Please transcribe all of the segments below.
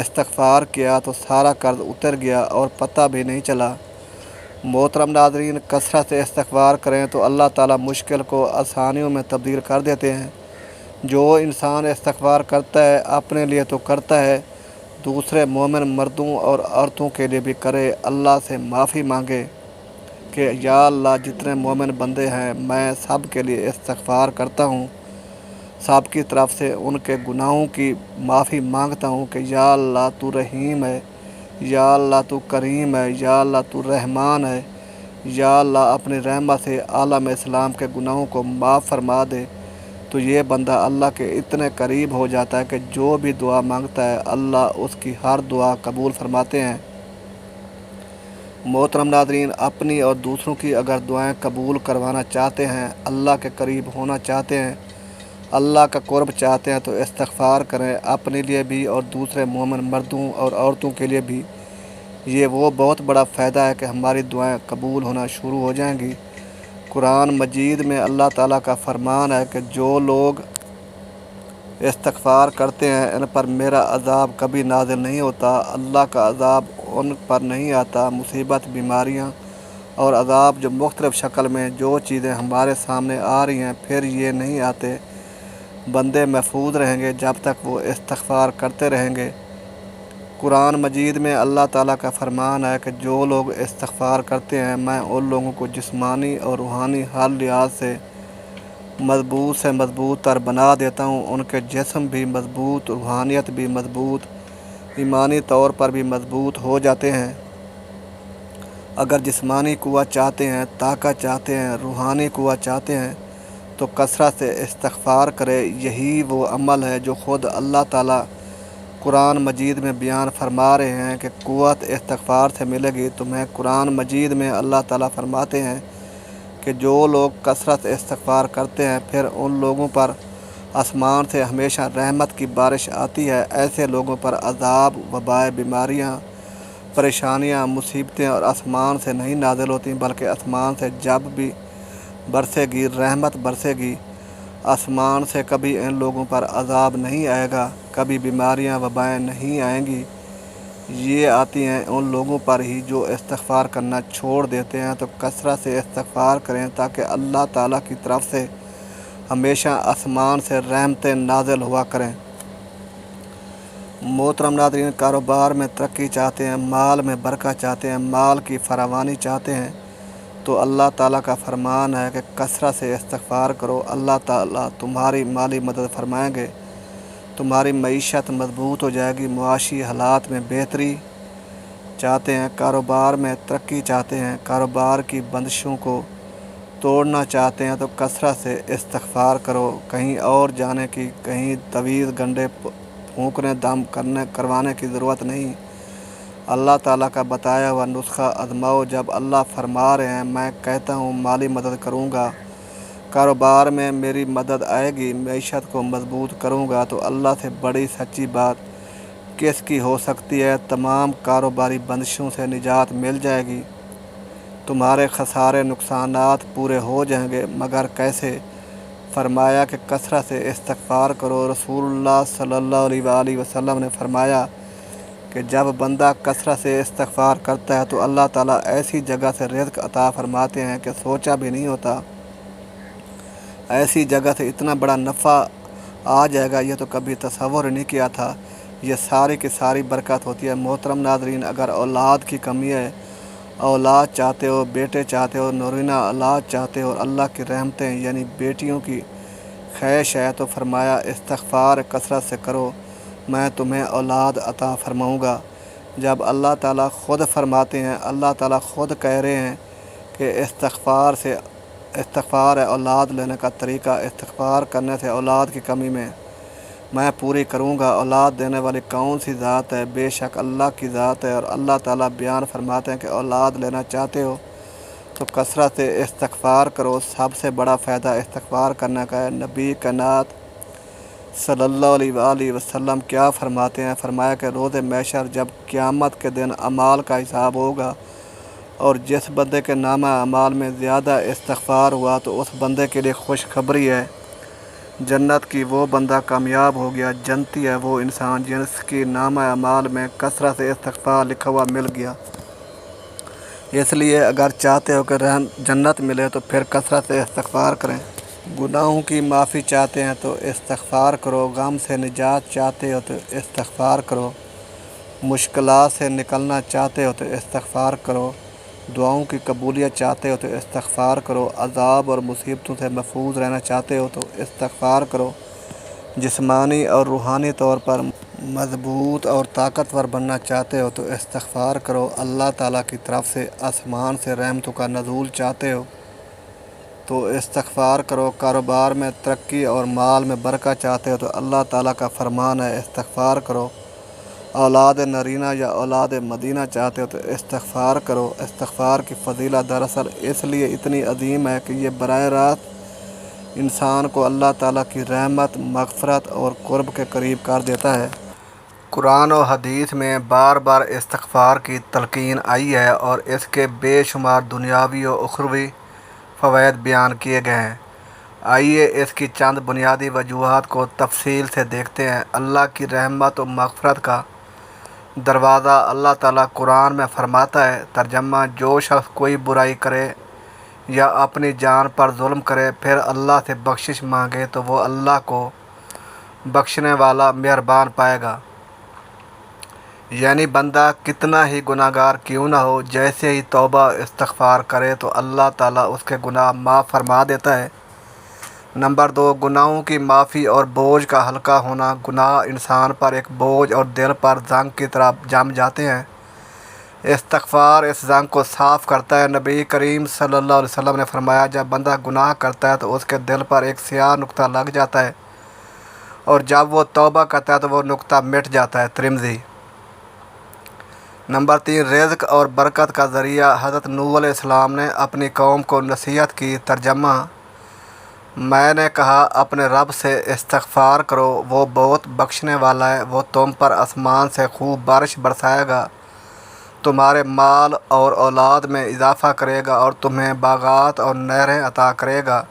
استغفار کیا تو سارا قرض اتر گیا اور پتہ بھی نہیں چلا۔ محترم ناظرین، کثرت سے استغفار کریں تو اللہ تعالیٰ مشکل کو آسانیوں میں تبدیل کر دیتے ہیں۔ جو انسان استغفار کرتا ہے اپنے لیے تو کرتا ہے، دوسرے مومن مردوں اور عورتوں کے لیے بھی کرے۔ اللہ سے معافی مانگے کہ یا اللہ جتنے مومن بندے ہیں میں سب کے لیے استغفار کرتا ہوں، سب کی طرف سے ان کے گناہوں کی معافی مانگتا ہوں کہ یا اللہ تو رحیم ہے، یا اللہ تو کریم ہے، یا اللہ تو رحمان ہے، یا اللہ اپنی رحمت سے عالم اسلام کے گناہوں کو معاف فرما دے۔ تو یہ بندہ اللہ کے اتنے قریب ہو جاتا ہے کہ جو بھی دعا مانگتا ہے اللہ اس کی ہر دعا قبول فرماتے ہیں۔ محترم ناظرین، اپنی اور دوسروں کی اگر دعائیں قبول کروانا چاہتے ہیں، اللہ کے قریب ہونا چاہتے ہیں، اللہ کا قرب چاہتے ہیں تو استغفار کریں، اپنے لیے بھی اور دوسرے مومن مردوں اور عورتوں کے لیے بھی۔ یہ وہ بہت بڑا فائدہ ہے کہ ہماری دعائیں قبول ہونا شروع ہو جائیں گی۔ قرآن مجید میں اللہ تعالیٰ کا فرمان ہے کہ جو لوگ استغفار کرتے ہیں ان پر میرا عذاب کبھی نازل نہیں ہوتا، اللہ کا عذاب ان پر نہیں آتا۔ مصیبت، بیماریاں اور عذاب جو مختلف شکل میں جو چیزیں ہمارے سامنے آ رہی ہیں پھر یہ نہیں آتے، بندے محفوظ رہیں گے جب تک وہ استغفار کرتے رہیں گے۔ قرآن مجید میں اللہ تعالیٰ کا فرمان ہے کہ جو لوگ استغفار کرتے ہیں میں ان لوگوں کو جسمانی اور روحانی ہر لحاظ سے مضبوط تر بنا دیتا ہوں۔ ان کے جسم بھی مضبوط، روحانیت بھی مضبوط، ایمانی طور پر بھی مضبوط ہو جاتے ہیں۔ اگر جسمانی قوت چاہتے ہیں، طاقت چاہتے ہیں، روحانی قوت چاہتے ہیں تو کثرت سے استغفار کرے۔ یہی وہ عمل ہے جو خود اللہ تعالیٰ قرآن مجید میں بیان فرما رہے ہیں کہ قوت استغفار سے ملے گی۔ تو میں قرآن مجید میں اللہ تعالیٰ فرماتے ہیں کہ جو لوگ کثرت استغفار کرتے ہیں پھر ان لوگوں پر آسمان سے ہمیشہ رحمت کی بارش آتی ہے۔ ایسے لوگوں پر عذاب، وبائیں، بیماریاں، پریشانیاں، مصیبتیں اور آسمان سے نہیں نازل ہوتی بلکہ آسمان سے جب بھی برسے گی رحمت برسے گی۔ آسمان سے کبھی ان لوگوں پر عذاب نہیں آئے گا، کبھی بیماریاں، وبائیں نہیں آئیں گی۔ یہ آتی ہیں ان لوگوں پر ہی جو استغفار کرنا چھوڑ دیتے ہیں۔ تو کثرت سے استغفار کریں تاکہ اللہ تعالیٰ کی طرف سے ہمیشہ آسمان سے رحمتیں نازل ہوا کریں۔ محترم ناظرین، کاروبار میں ترقی چاہتے ہیں، مال میں برکت چاہتے ہیں، مال کی فراوانی چاہتے ہیں تو اللہ تعالیٰ کا فرمان ہے کہ کثرت سے استغفار کرو، اللہ تعالیٰ تمہاری مالی مدد فرمائیں گے، تمہاری معیشت مضبوط ہو جائے گی۔ معاشی حالات میں بہتری چاہتے ہیں، کاروبار میں ترقی چاہتے ہیں، کاروبار کی بندشوں کو توڑنا چاہتے ہیں تو کثرت سے استغفار کرو۔ کہیں اور جانے کی، کہیں طویل گنڈے پھونکنے دم کروانے کی ضرورت نہیں۔ اللہ تعالیٰ کا بتایا ہوا نسخہ آزماؤ۔ جب اللہ فرما رہے ہیں میں کہتا ہوں مالی مدد کروں گا، کاروبار میں میری مدد آئے گی، معیشت کو مضبوط کروں گا، تو اللہ سے بڑی سچی بات کس کی ہو سکتی ہے؟ تمام کاروباری بندشوں سے نجات مل جائے گی، تمہارے خسارے نقصانات پورے ہو جائیں گے، مگر کیسے؟ فرمایا کہ کثرت سے استغفار کرو۔ رسول اللہ صلی اللہ علیہ وآلہ وسلم نے فرمایا کہ جب بندہ کثرت سے استغفار کرتا ہے تو اللہ تعالیٰ ایسی جگہ سے رزق عطا فرماتے ہیں کہ سوچا بھی نہیں ہوتا، ایسی جگہ سے اتنا بڑا نفع آ جائے گا یہ تو کبھی تصور نہیں کیا تھا۔ یہ ساری کی ساری برکت ہوتی ہے۔ محترم ناظرین، اگر اولاد کی کمی ہے، اولاد چاہتے ہو، بیٹے چاہتے ہو، نورینہ اولاد چاہتے ہو، اللہ کی رحمتیں یعنی بیٹیوں کی خواہش ہے تو فرمایا استغفار کثرت سے کرو، میں تمہیں اولاد عطا فرماؤں گا۔ جب اللہ تعالیٰ خود فرماتے ہیں، اللہ تعالیٰ خود کہہ رہے ہیں کہ استغفار ہے اولاد لینے کا طریقہ، استغفار کرنے سے اولاد کی کمی میں پوری کروں گا۔ اولاد دینے والی کون سی ذات ہے؟ بے شک اللہ کی ذات ہے۔ اور اللہ تعالیٰ بیان فرماتے ہیں کہ اولاد لینا چاہتے ہو تو کثرت سے استغفار کرو۔ سب سے بڑا فائدہ استغفار کرنے کا ہے۔ نبی کائنات صلی اللہ علیہ وآلہ وسلم کیا فرماتے ہیں؟ فرمایا کہ روز محشر جب قیامت کے دن اعمال کا حساب ہوگا اور جس بندے کے نامہ اعمال میں زیادہ استغفار ہوا تو اس بندے کے لیے خوشخبری ہے جنت کی وہ بندہ کامیاب ہو گیا، جنتی ہے وہ انسان جس کی نامہ اعمال میں کثرت استغفار لکھا ہوا مل گیا۔ اس لیے اگر چاہتے ہو کہ جنت ملے تو پھر کثرت استغفار کریں۔ گناہوں کی معافی چاہتے ہیں تو استغفار کرو، غم سے نجات چاہتے ہو تو استغفار کرو، مشکلات سے نکلنا چاہتے ہو تو استغفار کرو، دعاؤں کی قبولیت چاہتے ہو تو استغفار کرو، عذاب اور مصیبتوں سے محفوظ رہنا چاہتے ہو تو استغفار کرو، جسمانی اور روحانی طور پر مضبوط اور طاقتور بننا چاہتے ہو تو استغفار کرو، اللہ تعالیٰ کی طرف سے آسمان سے رحمتوں کا نزول چاہتے ہو تو استغفار کرو، کاروبار میں ترقی اور مال میں برکت چاہتے ہو تو اللہ تعالیٰ کا فرمان ہے استغفار کرو، اولاد نرینہ یا اولاد مدینہ چاہتے ہو تو استغفار کرو۔ استغفار کی فضیلت دراصل اس لیے اتنی عظیم ہے کہ یہ براہ راست انسان کو اللہ تعالیٰ کی رحمت، مغفرت اور قرب کے قریب کر دیتا ہے۔ قرآن و حدیث میں بار بار استغفار کی تلقین آئی ہے اور اس کے بے شمار دنیاوی و اخروی فوائد بیان کیے گئے ہیں۔ آئیے اس کی چند بنیادی وجوہات کو تفصیل سے دیکھتے ہیں۔ اللہ کی رحمت و مغفرت کا دروازہ اللہ تعالیٰ قرآن میں فرماتا ہے، ترجمہ: جو شخص کوئی برائی کرے یا اپنی جان پر ظلم کرے پھر اللہ سے بخشش مانگے تو وہ اللہ کو بخشنے والا مہربان پائے گا۔ یعنی بندہ کتنا ہی گناہ گار کیوں نہ ہو، جیسے ہی توبہ استغفار کرے تو اللہ تعالیٰ اس کے گناہ معاف فرما دیتا ہے۔ نمبر 2، گناہوں کی معافی اور بوجھ کا ہلکا ہونا۔ گناہ انسان پر ایک بوجھ اور دل پر زنگ کی طرح جم جاتے ہیں۔ استغفار اس زنگ کو صاف کرتا ہے۔ نبی کریم صلی اللہ علیہ وسلم نے فرمایا، جب بندہ گناہ کرتا ہے تو اس کے دل پر ایک سیاہ نقطہ لگ جاتا ہے اور جب وہ توبہ کرتا ہے تو وہ نقطہ مٹ جاتا ہے۔ ترمذی۔ نمبر 3، رزق اور برکت کا ذریعہ۔ حضرت نوح علیہ السلام نے اپنی قوم کو نصیحت کی، ترجمہ: میں نے کہا اپنے رب سے استغفار کرو، وہ بہت بخشنے والا ہے، وہ تم پر آسمان سے خوب بارش برسائے گا، تمہارے مال اور اولاد میں اضافہ کرے گا اور تمہیں باغات اور نہریں عطا کرے گا۔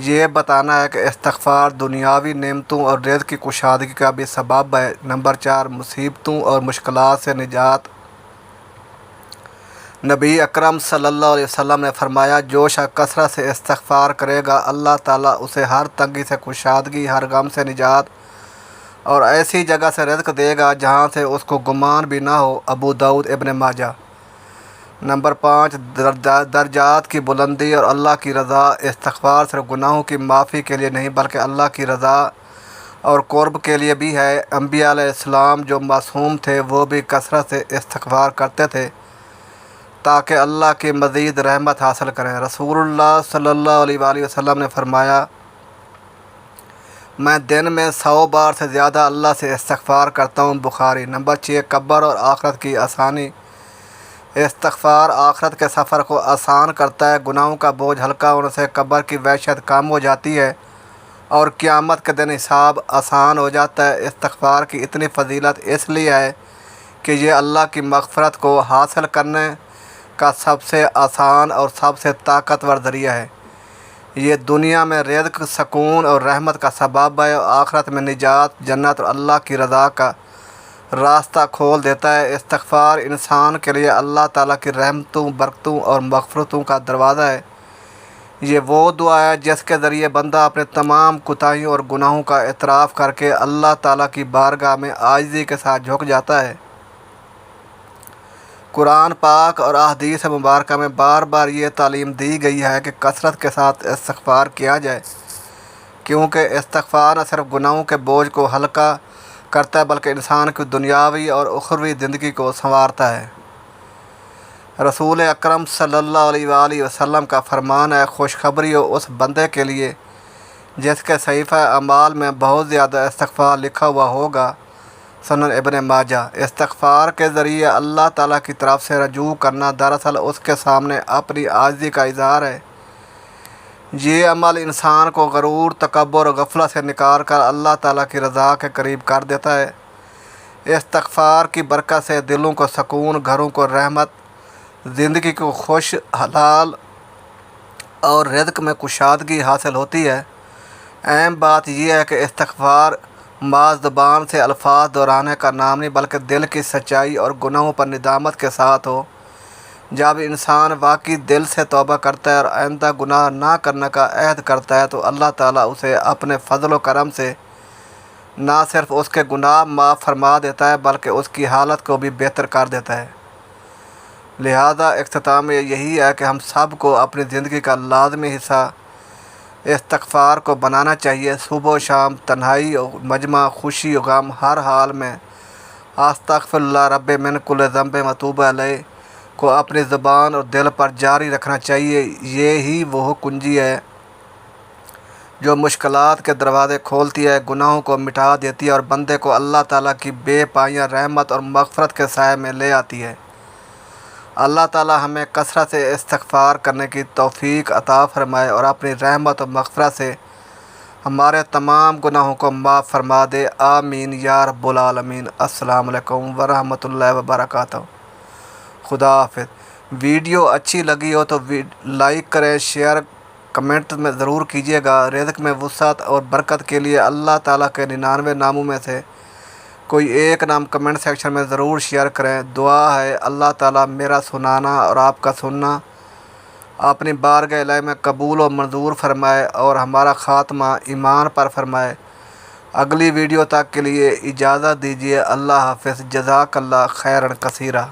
یہ بتانا ہے کہ استغفار دنیاوی نعمتوں اور رزق کی کشادگی کا بھی سبب ہے۔ نمبر 4، مصیبتوں اور مشکلات سے نجات۔ نبی اکرم صلی اللہ علیہ وسلم نے فرمایا، جو شخص کثرت سے استغفار کرے گا اللہ تعالیٰ اسے ہر تنگی سے کشادگی، ہر غم سے نجات اور ایسی جگہ سے رزق دے گا جہاں سے اس کو گمان بھی نہ ہو۔ ابو داؤد، ابن ماجہ۔ نمبر 5، درجات کی بلندی اور اللہ کی رضا۔ استغفار صرف گناہوں کی معافی کے لیے نہیں بلکہ اللہ کی رضا اور قرب کے لیے بھی ہے۔ انبیاء علیہ السلام جو معصوم تھے وہ بھی کثرت سے استغفار کرتے تھے تاکہ اللہ کی مزید رحمت حاصل کریں۔ رسول اللہ صلی اللہ علیہ وآلہ وسلم نے فرمایا، میں دن میں 100 بار سے زیادہ اللہ سے استغفار کرتا ہوں۔ بخاری۔ نمبر 6، قبر اور آخرت کی آسانی۔ استغفار آخرت کے سفر کو آسان کرتا ہے۔ گناہوں کا بوجھ ہلکا ہونے سے قبر کی وحشت کم ہو جاتی ہے اور قیامت کے دن حساب آسان ہو جاتا ہے۔ استغفار کی اتنی فضیلت اس لیے ہے کہ یہ اللہ کی مغفرت کو حاصل کرنے کا سب سے آسان اور سب سے طاقتور ذریعہ ہے۔ یہ دنیا میں رزق، سکون اور رحمت کا سبب ہے اور آخرت میں نجات، جنت اور اللہ کی رضا کا راستہ کھول دیتا ہے۔ استغفار انسان کے لیے اللہ تعالیٰ کی رحمتوں، برکتوں اور مغفرتوں کا دروازہ ہے۔ یہ وہ دعا ہے جس کے ذریعے بندہ اپنے تمام کوتاہیوں اور گناہوں کا اعتراف کر کے اللہ تعالیٰ کی بارگاہ میں عاجزی کے ساتھ جھک جاتا ہے۔ قرآن پاک اور احادیث مبارکہ میں بار بار یہ تعلیم دی گئی ہے کہ کثرت کے ساتھ استغفار کیا جائے، کیونکہ استغفار نہ صرف گناہوں کے بوجھ کو ہلکا کرتا ہے بلکہ انسان کی دنیاوی اور اخروی زندگی کو سنوارتا ہے۔ رسول اکرم صلی اللہ علیہ وآلہ وسلم کا فرمان ہے، خوشخبری ہو اس بندے کے لیے جس کے صحیفہ اعمال میں بہت زیادہ استغفار لکھا ہوا ہوگا۔ سنن ابن ماجہ۔ استغفار کے ذریعے اللہ تعالیٰ کی طرف سے رجوع کرنا دراصل اس کے سامنے اپنی عاجزی کا اظہار ہے۔ یہ عمل انسان کو غرور، تکبر اور غفلت سے نکال کر اللہ تعالیٰ کی رضا کے قریب کر دیتا ہے۔ استغفار کی برکت سے دلوں کو سکون، گھروں کو رحمت، زندگی کو خوش حلال اور رزق میں کشادگی حاصل ہوتی ہے۔ اہم بات یہ ہے کہ استغفار محض زبان سے الفاظ دہرانے کا نام نہیں بلکہ دل کی سچائی اور گناہوں پر ندامت کے ساتھ ہو۔ جب انسان واقعی دل سے توبہ کرتا ہے اور آئندہ گناہ نہ کرنے کا عہد کرتا ہے تو اللہ تعالیٰ اسے اپنے فضل و کرم سے نہ صرف اس کے گناہ معاف فرما دیتا ہے بلکہ اس کی حالت کو بھی بہتر کر دیتا ہے۔ لہذا اختتام میں یہی ہے کہ ہم سب کو اپنی زندگی کا لازمی حصہ استغفار کو بنانا چاہیے۔ صبح و شام، تنہائی و مجمع، خوشی و غم، ہر حال میں استغفر اللہ رب من کل ذنب واتوب الیہ کو اپنی زبان اور دل پر جاری رکھنا چاہیے۔ یہی وہ کنجی ہے جو مشکلات کے دروازے کھولتی ہے، گناہوں کو مٹا دیتی ہے اور بندے کو اللہ تعالیٰ کی بے پایہ رحمت اور مغفرت کے سائے میں لے آتی ہے۔ اللہ تعالیٰ ہمیں کثرت سے استغفار کرنے کی توفیق عطا فرمائے اور اپنی رحمت و مغفرت سے ہمارے تمام گناہوں کو معاف فرما دے۔ آمین یا رب العالمین۔ السلام علیکم ورحمۃ اللہ وبرکاتہ۔ خدا حافظ۔ ویڈیو اچھی لگی ہو تو لائک کریں، شیئر، کمنٹ میں ضرور کیجیے گا۔ رزق میں وسعت اور برکت کے لیے اللہ تعالیٰ کے 99 ناموں میں سے کوئی ایک نام کمنٹ سیکشن میں ضرور شیئر کریں۔ دعا ہے اللہ تعالیٰ میرا سنانا اور آپ کا سننا اپنی بارگاہ الہی میں قبول و منظور فرمائے اور ہمارا خاتمہ ایمان پر فرمائے۔ اگلی ویڈیو تک کے لیے اجازت دیجیے۔ اللہ حافظ۔ جزاک اللہ خیرا کثیرا۔